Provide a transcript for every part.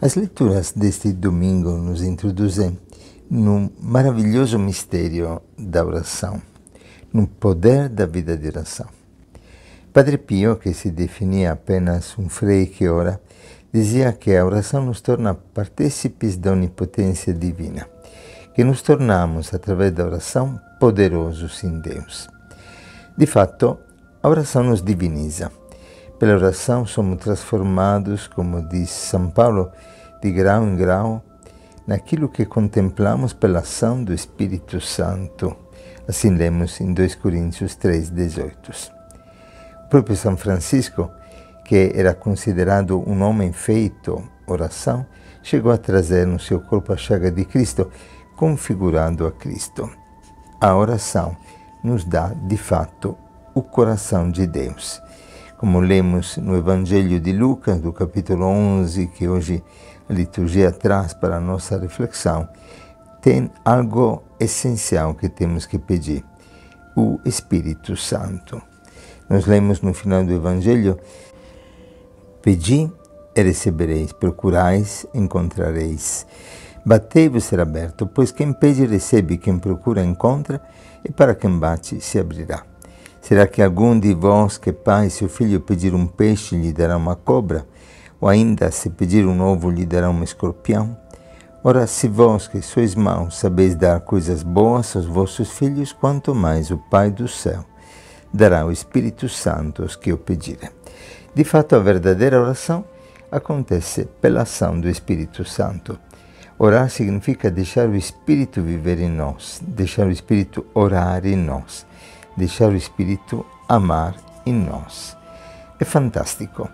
As leituras deste domingo nos introduzem num maravilhoso mistério da oração, no poder da vida de oração. Padre Pio, que se definia apenas um frei que ora, dizia que a oração nos torna partícipes da onipotência divina, que nos tornamos, através da oração, poderosos em Deus. De fato, a oração nos diviniza. Pela oração somos transformados, como diz São Paulo, de grau em grau, naquilo que contemplamos pela ação do Espírito Santo. Assim lemos em 2 Coríntios 3,18. O próprio São Francisco, que era considerado um homem feito oração, chegou a trazer no seu corpo a chaga de Cristo, configurando a Cristo. A oração nos dá, de fato, o coração de Deus. Como lemos no Evangelho de Lucas, do capítulo 11, que hoje a liturgia traz para a nossa reflexão, tem algo essencial que temos que pedir: o Espírito Santo. Nós lemos no final do Evangelho: pedi e recebereis, procurais, encontrareis. Batei-vos será aberto, pois quem pede recebe, quem procura encontra, e para quem bate se abrirá. Será que algum de vós que pai seu filho pedir um peixe lhe dará uma cobra? Ou ainda, se pedir um ovo lhe dará um escorpião? Ora, se vós que sois maus sabeis dar coisas boas aos vossos filhos, quanto mais o Pai do céu dará o Espírito Santo aos que o pedirem. De fato, a verdadeira oração acontece pela ação do Espírito Santo. Orar significa deixar o Espírito viver em nós, deixar o Espírito orar em nós, deixar o Espírito amar em nós. É fantástico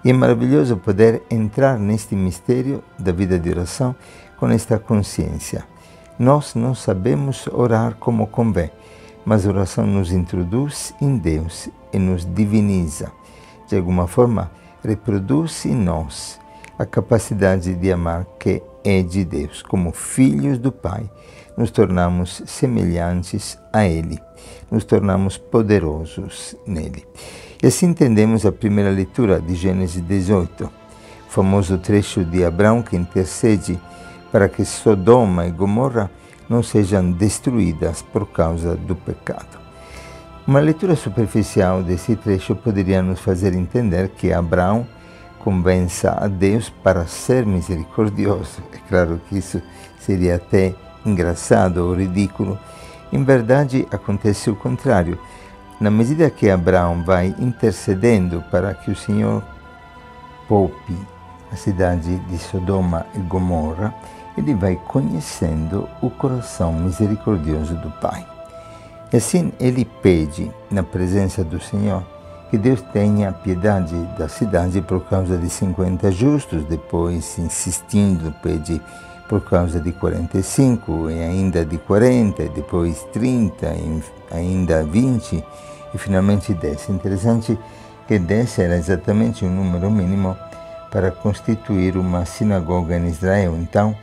e é maravilhoso poder entrar neste mistério da vida de oração com esta consciência. Nós não sabemos orar como convém, mas a oração nos introduz em Deus e nos diviniza. De alguma forma, reproduz em nós a capacidade de amar que é de Deus. Como filhos do Pai, nos tornamos semelhantes a Ele, nos tornamos poderosos nele. E assim entendemos a primeira leitura de Gênesis 18, o famoso trecho de Abraão que intercede para que Sodoma e Gomorra não sejam destruídas por causa do pecado. Uma leitura superficial desse trecho poderia nos fazer entender que Abraão convença a Deus para ser misericordioso. É claro que isso seria até engraçado ou ridículo. Em verdade, acontece o contrário. Na medida que Abraão vai intercedendo para que o Senhor poupe a cidade de Sodoma e Gomorra, ele vai conhecendo o coração misericordioso do Pai. E assim ele pede, na presença do Senhor, que Deus tenha piedade da cidade por causa de 50 justos, depois, insistindo, pede por causa de 45, e ainda de 40, e depois 30, e ainda 20, e finalmente 10. Interessante que 10 era exatamente o número mínimo para constituir uma sinagoga em Israel. Então,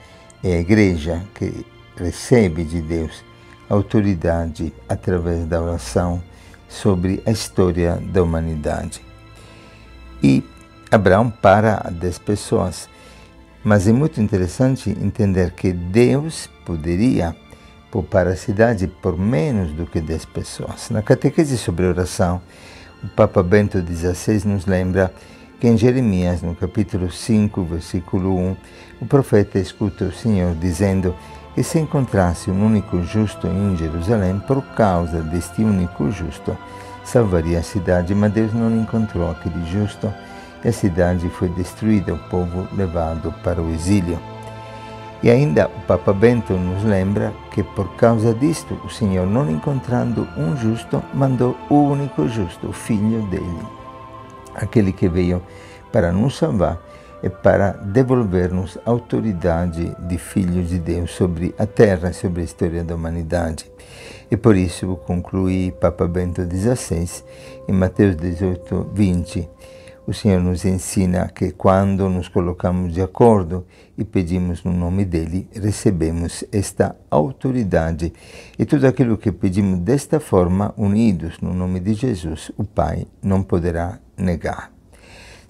é a igreja que recebe de Deus autoridade através da oração sobre a história da humanidade. E Abraão para a 10 pessoas. Mas é muito interessante entender que Deus poderia poupar a cidade por menos do que 10 pessoas. Na catequese sobre oração, o Papa Bento XVI nos lembra que em Jeremias, no capítulo 5, versículo 1, o profeta escuta o Senhor dizendo que se encontrasse um único justo em Jerusalém, por causa deste único justo, salvaria a cidade, mas Deus não encontrou aquele justo, e a cidade foi destruída, o povo levado para o exílio. E ainda o Papa Bento nos lembra que por causa disto, o Senhor, não encontrando um justo, mandou o único justo, o Filho dele, aquele que veio para nos salvar e para devolver-nos a autoridade de filhos de Deus sobre a terra, sobre a história da humanidade. E por isso conclui Papa Bento XVI em Mateus 18, 20. O Senhor nos ensina que quando nos colocamos de acordo e pedimos no nome dele, recebemos esta autoridade. E tudo aquilo que pedimos desta forma, unidos no nome de Jesus, o Pai não poderá negar.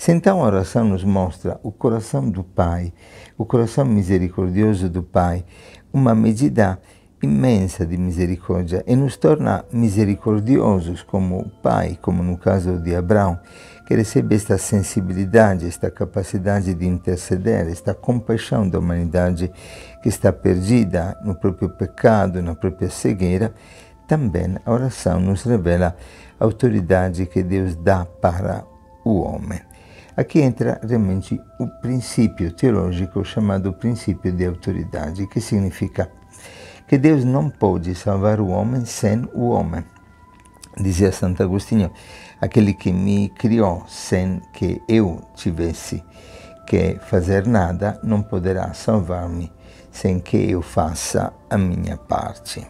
Então a oração nos mostra o coração do Pai, o coração misericordioso do Pai, uma medida imensa de misericórdia e nos torna misericordiosos como o Pai, como no caso de Abraão, que recebe esta sensibilidade, esta capacidade de interceder, esta compaixão da humanidade que está perdida no próprio pecado, na própria cegueira. Também a oração nos revela a autoridade que Deus dá para o homem. Aqui entra realmente o princípio teológico chamado princípio de autoridade, que significa que Deus não pode salvar o homem sem o homem. Dizia Santo Agostinho, aquele que me criou sem que eu tivesse que fazer nada, não poderá salvar-me sem que eu faça a minha parte.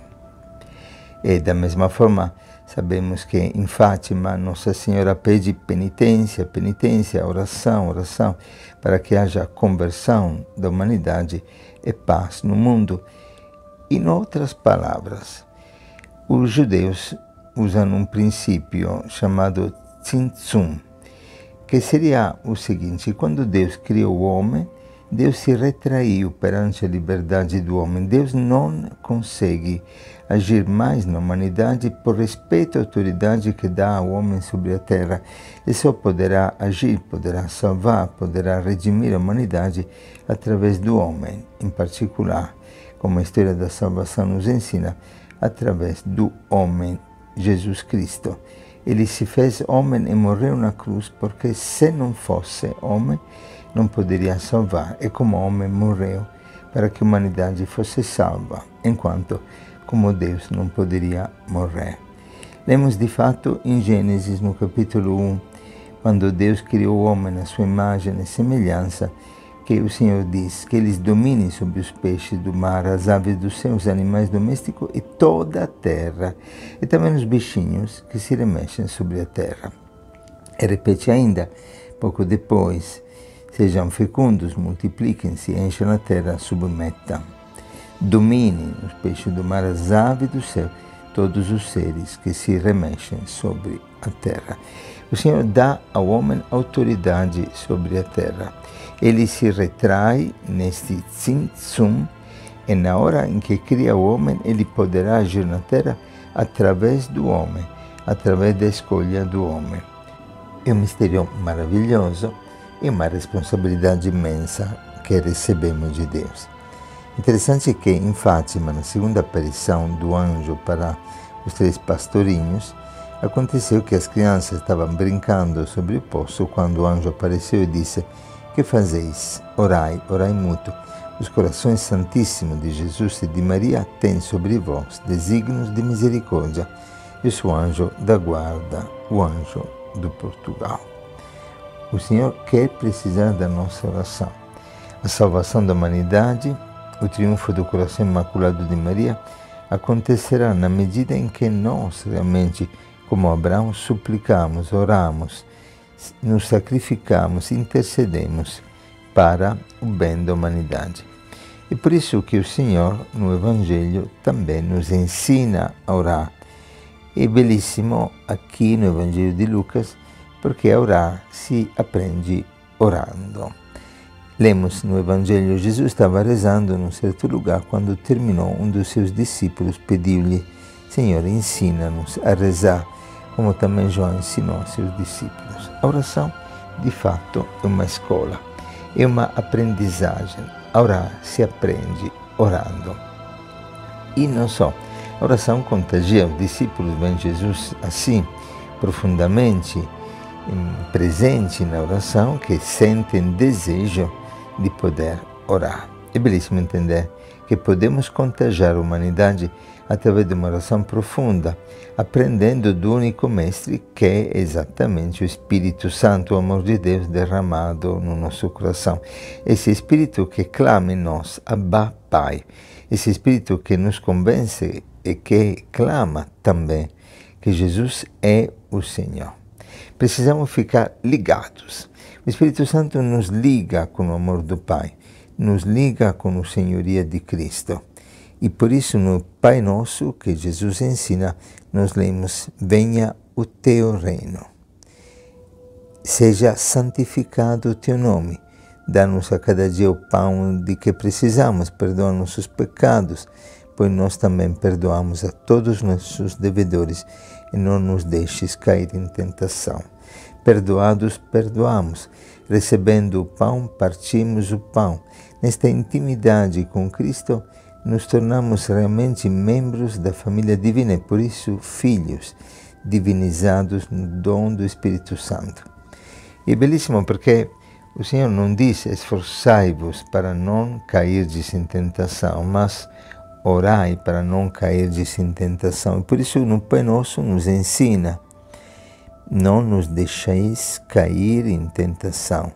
E da mesma forma, sabemos que em Fátima Nossa Senhora pede penitência, penitência, oração, oração, para que haja conversão da humanidade e paz no mundo. Em outras palavras, os judeus usam um princípio chamado tzimtzum, que seria o seguinte: quando Deus criou o homem, Deus se retraiu perante a liberdade do homem. Deus não consegue agir mais na humanidade por respeito à autoridade que dá ao homem sobre a terra. E só poderá agir, poderá salvar, poderá redimir a humanidade através do homem, em particular, como a história da salvação nos ensina, através do homem Jesus Cristo. Ele se fez homem e morreu na cruz, porque se não fosse homem, não poderia salvar. E como homem morreu para que a humanidade fosse salva, enquanto como Deus não poderia morrer. Lemos de fato em Gênesis, no capítulo 1, quando Deus criou o homem na sua imagem e semelhança, que o Senhor diz que eles dominem sobre os peixes do mar, as aves do céu, os animais domésticos e toda a terra, e também os bichinhos que se remexem sobre a terra. E repete ainda, pouco depois: sejam fecundos, multipliquem-se, encham a terra, submetam. Dominem os peixes do mar, as aves do céu, todos os seres que se remexem sobre a terra. O Senhor dá ao homem autoridade sobre a terra. Ele se retrai neste tzimtzum, e na hora em que cria o homem, ele poderá agir na terra através do homem, através da escolha do homem. É um mistério maravilhoso e uma responsabilidade imensa que recebemos de Deus. Interessante que em Fátima, na segunda aparição do anjo para os 3 pastorinhos, aconteceu que as crianças estavam brincando sobre o poço quando o anjo apareceu e disse: que fazeis? Orai, orai muito. Os corações santíssimos de Jesus e de Maria têm sobre vós desígnios de misericórdia. Eu sou anjo da guarda, o anjo do Portugal. O Senhor quer precisar da nossa oração. A salvação da humanidade, o triunfo do coração imaculado de Maria, acontecerá na medida em que nós realmente, como Abraão, suplicamos, oramos, nos sacrificamos, intercedemos para o bem da humanidade. E por isso que o Senhor, no Evangelho, também nos ensina a orar. É belíssimo aqui no Evangelho de Lucas, porque a orar se aprende orando. Lemos no Evangelho, Jesus estava rezando num certo lugar quando terminou, um dos seus discípulos pediu-lhe: Senhor, ensina-nos a rezar, como também João ensinou aos seus discípulos. A oração, de fato, é uma escola, é uma aprendizagem. A orar se aprende orando. E não só, a oração contagia os discípulos, vem Jesus assim, profundamente presente na oração, que sentem desejo de poder orar. É belíssimo entender que podemos contagiar a humanidade através de uma oração profunda, aprendendo do único mestre, que é exatamente o Espírito Santo, o amor de Deus derramado no nosso coração. Esse Espírito que clama em nós, Abba, Pai. Esse Espírito que nos convence e que clama também que Jesus é o Senhor. Precisamos ficar ligados. O Espírito Santo nos liga com o amor do Pai, nos liga com a senhoria de Cristo. E por isso no Pai Nosso, que Jesus ensina, nós lemos: venha o teu reino. seja santificado o teu nome. Dá-nos a cada dia o pão de que precisamos, perdoa nossos pecados, pois nós também perdoamos a todos os nossos devedores, e não nos deixes cair em tentação. Perdoados, perdoamos. Recebendo o pão, partimos o pão. Nesta intimidade com Cristo, nos tornamos realmente membros da família divina e, por isso, filhos, divinizados no dom do Espírito Santo. E é belíssimo porque o Senhor não diz esforçai-vos para não cairdes em tentação, mas orai para não cairdes em tentação. E por isso no Pai Nosso nos ensina, não nos deixeis cair em tentação.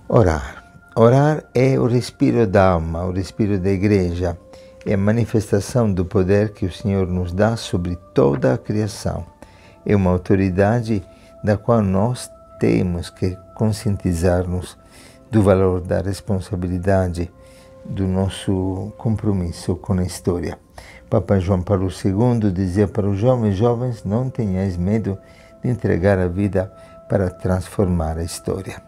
Orar. Orar é o respiro da alma, o respiro da igreja. É a manifestação do poder que o Senhor nos dá sobre toda a criação. É uma autoridade da qual nós temos que conscientizar-nos do valor da responsabilidade do nosso compromisso com a história. Papa João Paulo II dizia para os jovens, não tenhais medo de entregar a vida para transformar a história.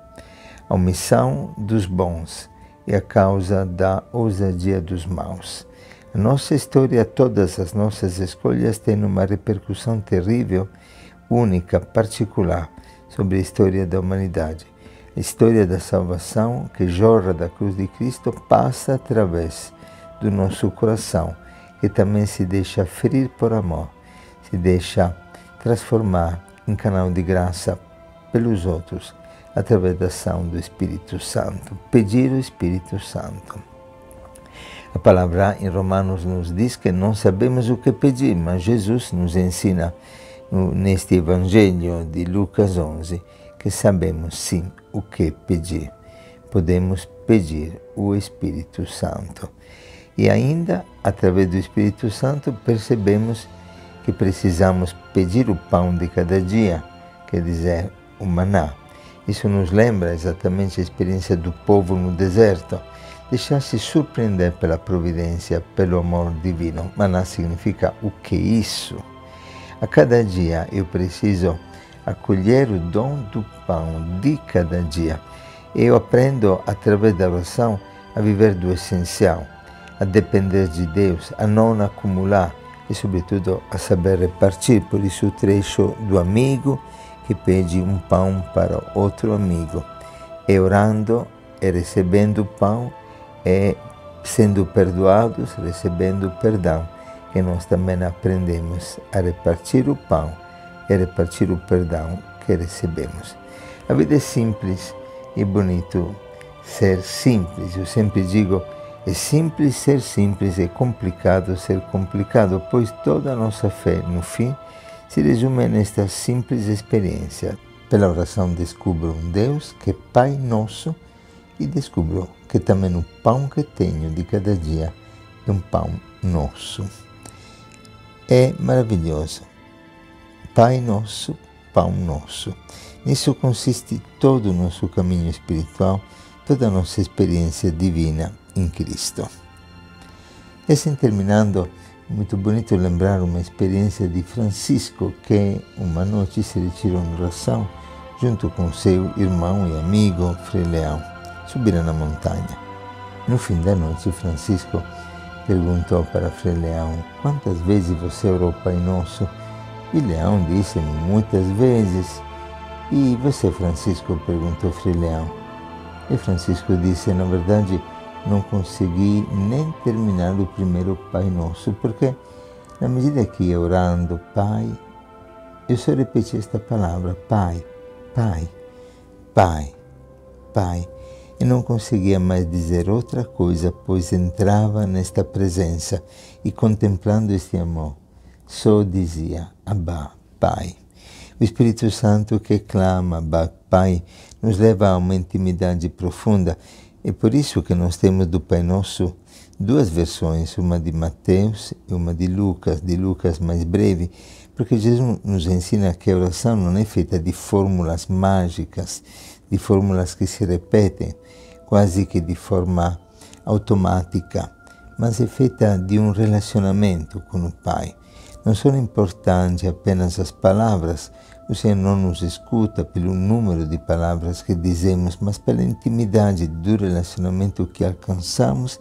A omissão dos bons é a causa da ousadia dos maus. A nossa história, todas as nossas escolhas têm uma repercussão terrível, única, particular, sobre a história da humanidade. A história da salvação que jorra da cruz de Cristo passa através do nosso coração, que também se deixa ferir por amor, se deixa transformar em canal de graça pelos outros, através da ação do Espírito Santo. Pedir o Espírito Santo. A palavra em Romanos nos diz que não sabemos o que pedir, mas Jesus nos ensina neste Evangelho de Lucas 11 que sabemos sim o que pedir. Podemos pedir o Espírito Santo. E ainda, através do Espírito Santo, percebemos que precisamos pedir o pão de cada dia, quer dizer, o maná. Isso nos lembra exatamente a experiência do povo no deserto, deixar-se surpreender pela providência, pelo amor divino. Maná significa o que é isso? A cada dia eu preciso acolher o dom do pão de cada dia. Eu aprendo, através da oração, a viver do essencial, a depender de Deus, a não acumular e, sobretudo, a saber repartir. Por isso o trecho do amigo que pede um pão para outro amigo. E orando e recebendo o pão, e sendo perdoados, recebendo perdão, que nós também aprendemos a repartir o pão e repartir o perdão que recebemos. A vida é simples e bonito ser simples. Eu sempre digo, é simples ser simples, é complicado ser complicado, pois toda a nossa fé, no fim, se resume nesta simples experiência. Pela oração descubro um Deus que é Pai Nosso e descubro que também o pão que tenho de cada dia é um pão nosso. É maravilhoso. Pai Nosso, Pão Nosso. Nisso consiste todo o nosso caminho espiritual, toda a nossa experiência divina em Cristo. E assim terminando, muito bonito lembrar uma experiência de Francisco, que uma noite se retirou em oração junto com seu irmão e amigo Frei Leão. Subiram na montanha. No fim da noite, Francisco perguntou para Frei Leão: quantas vezes você orou Pai Nosso? E Leão disse: muitas vezes. E você, Francisco? Perguntou Frei Leão. E Francisco disse: na verdade, não consegui nem terminar o primeiro Pai Nosso, porque na medida que ia orando, Pai, eu só repeti esta palavra: Pai, Pai, Pai, Pai. E não conseguia mais dizer outra coisa, pois entrava nesta presença e, contemplando este amor, só dizia: Abba, Pai. O Espírito Santo que clama Abba, Pai, nos leva a uma intimidade profunda. É por isso que nós temos do Pai Nosso duas versões, uma de Mateus e uma de Lucas mais breve, porque Jesus nos ensina que a oração não é feita de fórmulas mágicas, de fórmulas que se repetem, quase que de forma automática, mas é feita de um relacionamento com o Pai. Não são importantes apenas as palavras. O Senhor não nos escuta pelo número de palavras que dizemos, mas pela intimidade do relacionamento que alcançamos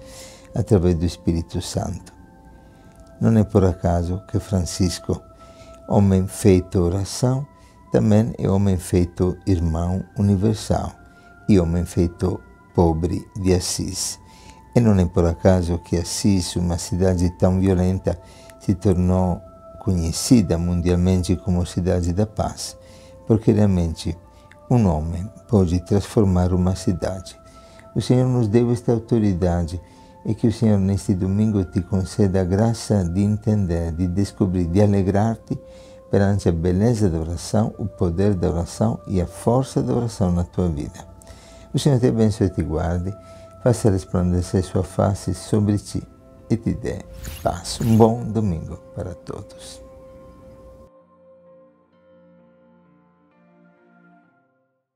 através do Espírito Santo. Não é por acaso que Francisco, homem feito oração, também é homem feito irmão universal e homem feito pobre de Assis. E não é por acaso que Assis, uma cidade tão violenta, se tornou conhecida mundialmente como cidade da paz, porque realmente um homem pode transformar uma cidade. O Senhor nos deu esta autoridade e que o Senhor neste domingo te conceda a graça de entender, de descobrir, de alegrar-te perante a beleza da oração, o poder da oração e a força da oração na tua vida. O Senhor te abençoe e te guarde, faça resplandecer sua face sobre ti e te dê paz. Um bom domingo para todos.